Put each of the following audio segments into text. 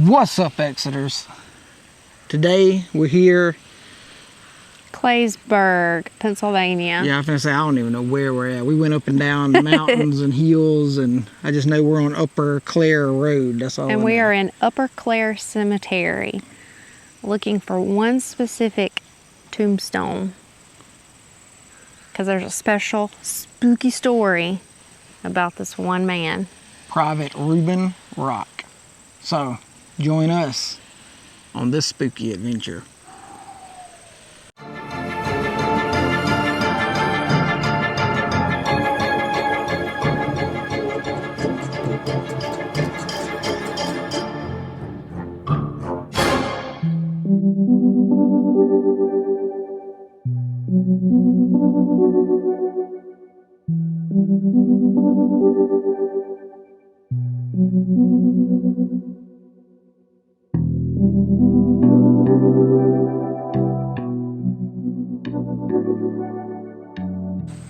What's up, Exeters? Today we're here. Claysburg, Pennsylvania. Yeah, I was gonna say I don't even know where we're at. We went up and down mountains and hills, and I just know we're on Upper Clare Road. That's all. And we are in Upper Clare Cemetery, looking for one specific tombstone, because there's a special spooky story about this one man. Pvt Reuben Rock. So join us on this spooky adventure.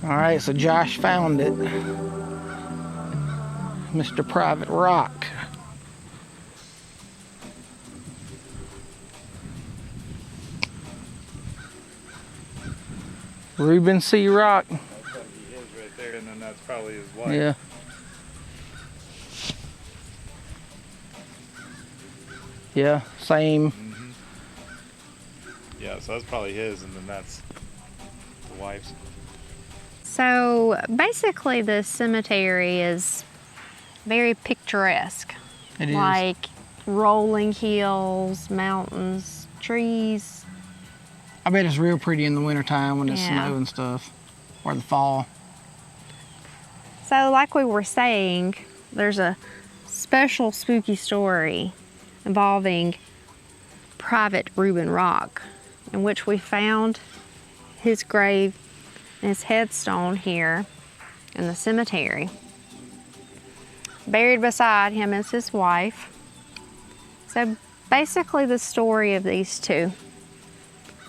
All right, so Josh found it. Mr. Pvt Rock. Reuben C. Rock. That's gotta be his right there, and then that's probably his wife. Yeah. Yeah, same. Yeah, so that's probably his, and then that's the wife's. So basically, the cemetery is very picturesque. It is. Like rolling hills, mountains, trees. I bet it's real pretty in the wintertime when it's Yeah. snow and stuff, or the fall. So like we were saying, there's a special spooky story involving Pvt Reuben Rock, in which we found his grave and his headstone here in the cemetery. Buried beside him is his wife. So basically the story of these two.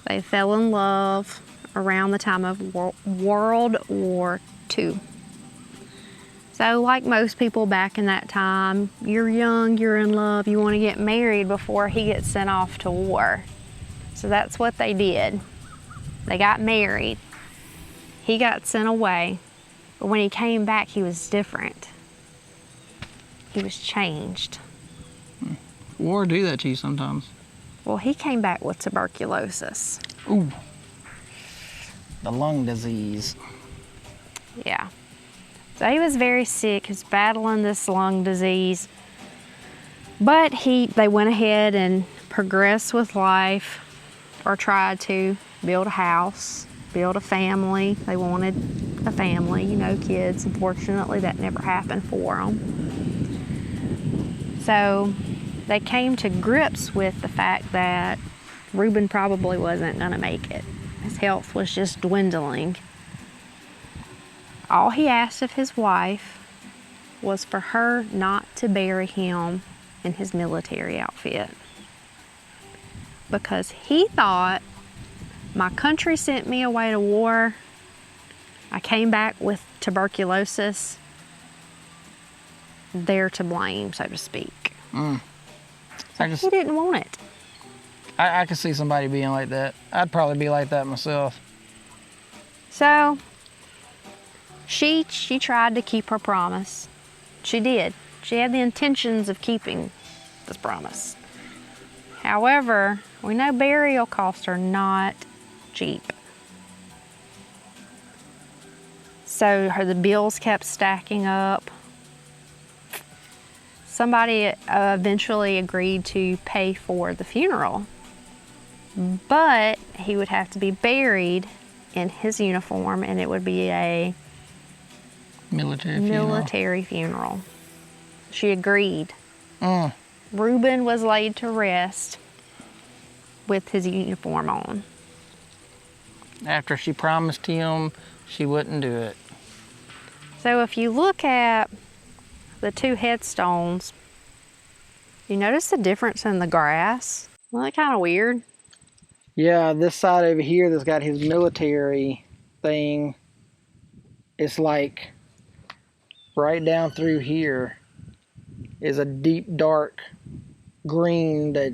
They fell in love around the time of World War II. So like most people back in that time, you're young, you're in love, you want to get married before he gets sent off to war. So that's what they did. They got married. He got sent away, but when he came back, he was different. He was changed. War do that to you sometimes. Well, he came back with tuberculosis. Ooh. The lung disease. Yeah. So he was very sick. He was battling this lung disease. But they went ahead and progressed with life, or tried to build a house, build a family. They wanted a family, you know, kids. Unfortunately, that never happened for them. So they came to grips with the fact that Reuben probably wasn't going to make it. His health was just dwindling. All he asked of his wife was for her not to bury him in his military outfit, because he thought, my country sent me away to war. I came back with tuberculosis. They're to blame, so to speak. He didn't want it. I could see somebody being like that. I'd probably be like that myself. So she tried to keep her promise. She did. She had the intentions of keeping this promise. However, we know burial costs are not cheap. So the bills kept stacking up. Somebody eventually agreed to pay for the funeral, but he would have to be buried in his uniform, and it would be a military funeral. She agreed. Reuben was laid to rest with his uniform on. After she promised him she wouldn't do it. So if you look at the two headstones, you notice the difference in the grass? Isn't that kind of weird? Yeah, this side over here that's got his military thing, it's like right down through here is a deep dark green that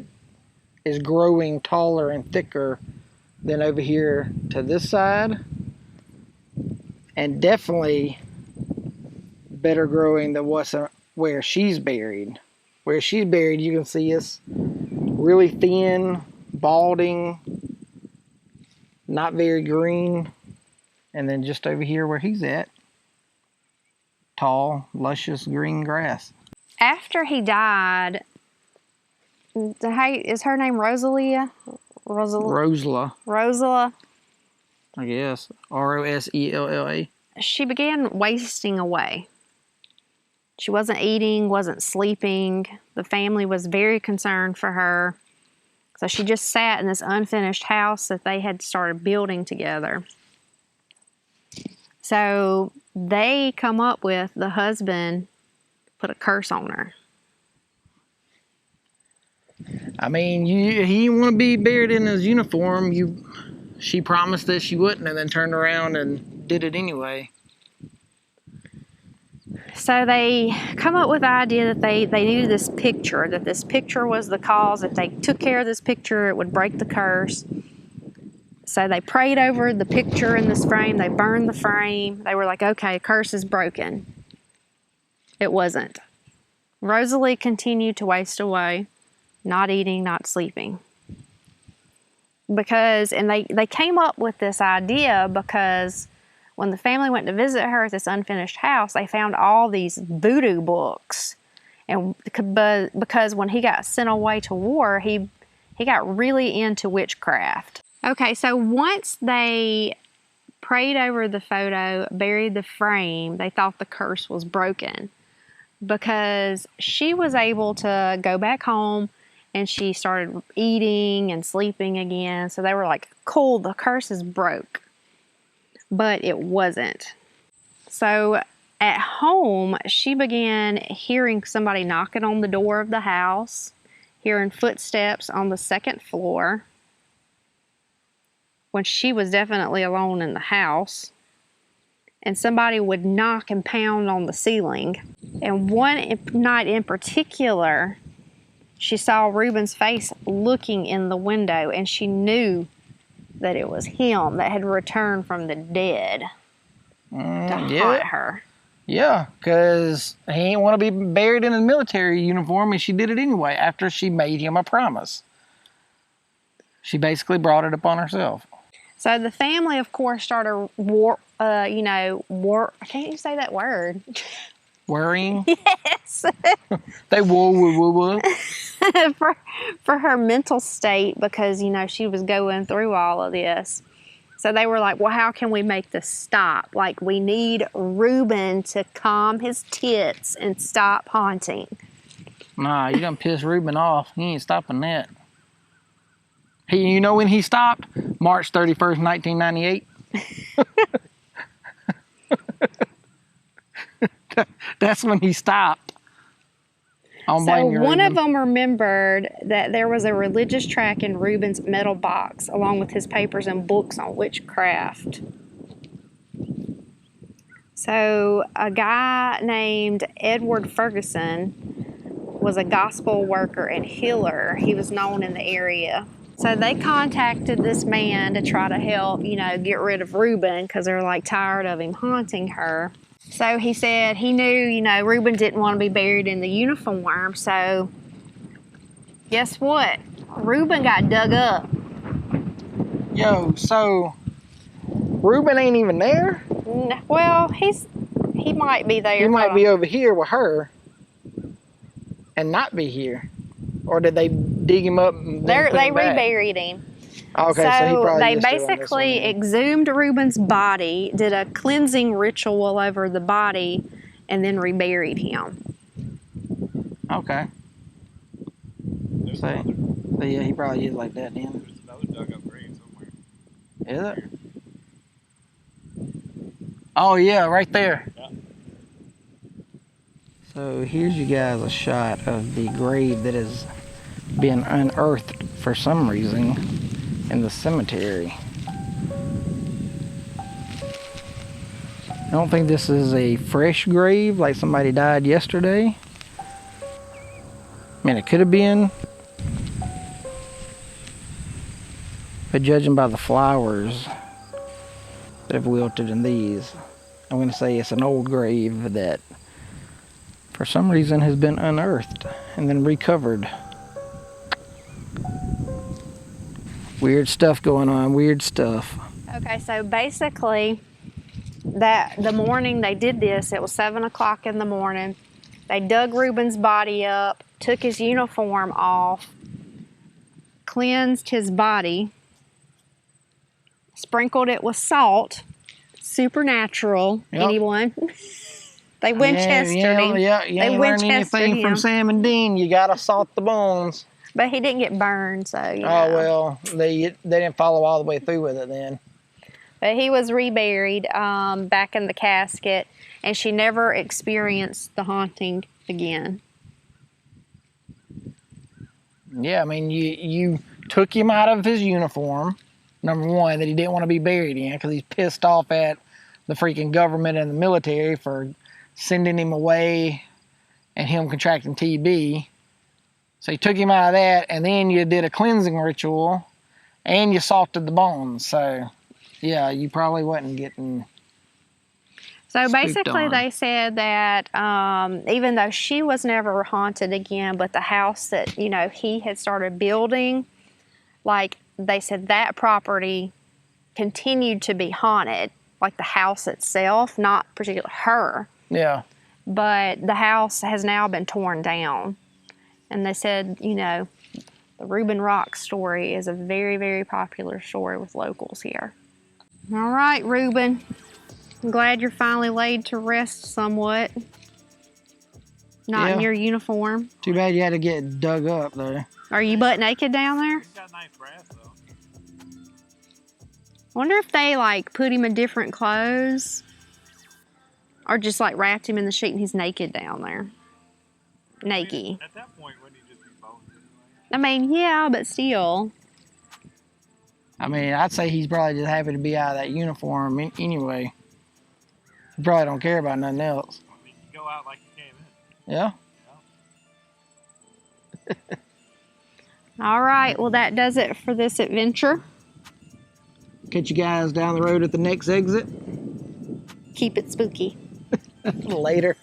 is growing taller and thicker than over here to this side. And definitely better growing than where she's buried. Where she's buried, you can see it's really thin, balding, not very green. And then just over here where he's at, tall, luscious green grass. After he died, is her name Rosalia? Rosella, I guess. Rosella. She began wasting away. She wasn't eating, wasn't sleeping. The family was very concerned for her. So she just sat in this unfinished house that they had started building together. So they come up with, the husband put a curse on her. I mean, he didn't want to be buried in his uniform. She promised that she wouldn't, and then turned around and did it anyway. So they come up with the idea that they needed this picture, that this picture was the cause. If they took care of this picture, it would break the curse. So they prayed over the picture in this frame. They burned the frame. They were like, okay, curse is broken. It wasn't. Rosalie continued to waste away, not eating, not sleeping. And they came up with this idea because when the family went to visit her at this unfinished house, they found all these voodoo books. And because when he got sent away to war, he got really into witchcraft. Okay, so once they prayed over the photo, buried the frame, they thought the curse was broken because she was able to go back home and she started eating and sleeping again. So they were like, cool, the curse is broke. But it wasn't. So at home, she began hearing somebody knocking on the door of the house, hearing footsteps on the second floor, when she was definitely alone in the house. And somebody would knock and pound on the ceiling. And one night in particular, she saw Reuben's face looking in the window, and she knew that it was him that had returned from the dead to haunt her. Yeah, because he didn't want to be buried in a military uniform, and she did it anyway after she made him a promise. She basically brought it upon herself. So the family, of course, started can't you say that word? Worrying? Yes. They woo. for her mental state, because, she was going through all of this. So they were like, well, how can we make this stop? Like, we need Reuben to calm his tits and stop haunting. Nah, you done pissed Reuben off. He ain't stopping that. You know when he stopped? March 31st, 1998. That's when he stopped. So one of them remembered that there was a religious track in Reuben's metal box, along with his papers and books on witchcraft. So a guy named Edward Ferguson was a gospel worker and healer. He was known in the area. So they contacted this man to try to help, get rid of Reuben, because they're like tired of him haunting her. So he said he knew, Reuben didn't want to be buried in the uniform. So guess what? Reuben got dug up. Yo, so Reuben ain't even there? Well, he might be there. He might be over here with her and not be here. Or did they dig him up and they reburied him. Okay, so he probably they is still on this basically one. exhumed Reuben's body, did a cleansing ritual over the body, and then reburied him. Okay. So yeah, he probably is like that then. There's another dug up grave somewhere. Is it? Oh yeah, right there. Yeah. So here's you guys a shot of the grave that has been unearthed for some reason in the cemetery. I don't think this is a fresh grave like somebody died yesterday. I mean, it could have been, But judging by the flowers that have wilted in these, I'm going to say it's an old grave that for some reason has been unearthed and then recovered. Weird stuff going on, weird stuff. Okay, so basically, that the morning they did this, it was 7 o'clock in the morning. They dug Reuben's body up, took his uniform off, cleansed his body, sprinkled it with salt, supernatural. Yep. Anyone? They Winchestered him. Yeah, you They ain't learned Winchestered anything from him. Sam and Dean. You gotta salt the bones. But he didn't get burned, so you know. Oh well, they didn't follow all the way through with it then. But he was reburied back in the casket, and she never experienced the haunting again. Yeah, I mean, you took him out of his uniform, number one, that he didn't want to be buried in because he's pissed off at the freaking government and the military for sending him away and him contracting TB. So you took him out of that, and then you did a cleansing ritual, and you salted the bones. So, yeah, you probably wasn't getting So spooked basically, on. they said that even though she was never haunted again, but the house that, you know, he had started building, like they said that property continued to be haunted, like the house itself, not particularly her. Yeah. But the house has now been torn down. And they said, you know, the Reuben Rock story is a very, very popular story with locals here. All right, Reuben. I'm glad you're finally laid to rest somewhat. Not in Yeah. your uniform. Too bad you had to get dug up, though. Are you butt naked down there? He's got nice brass though. Wonder if they like put him in different clothes or just like wrapped him in the sheet and he's naked down there. Naked. At that point, wouldn't he just be bones anyway? I mean, yeah, but still. I mean, I'd say he's probably just happy to be out of that uniform anyway. He probably don't care about nothing else. I mean, you go out like you came in. Yeah? All right, well, that does it for this adventure. Catch you guys down the road at the next exit. Keep it spooky. Later.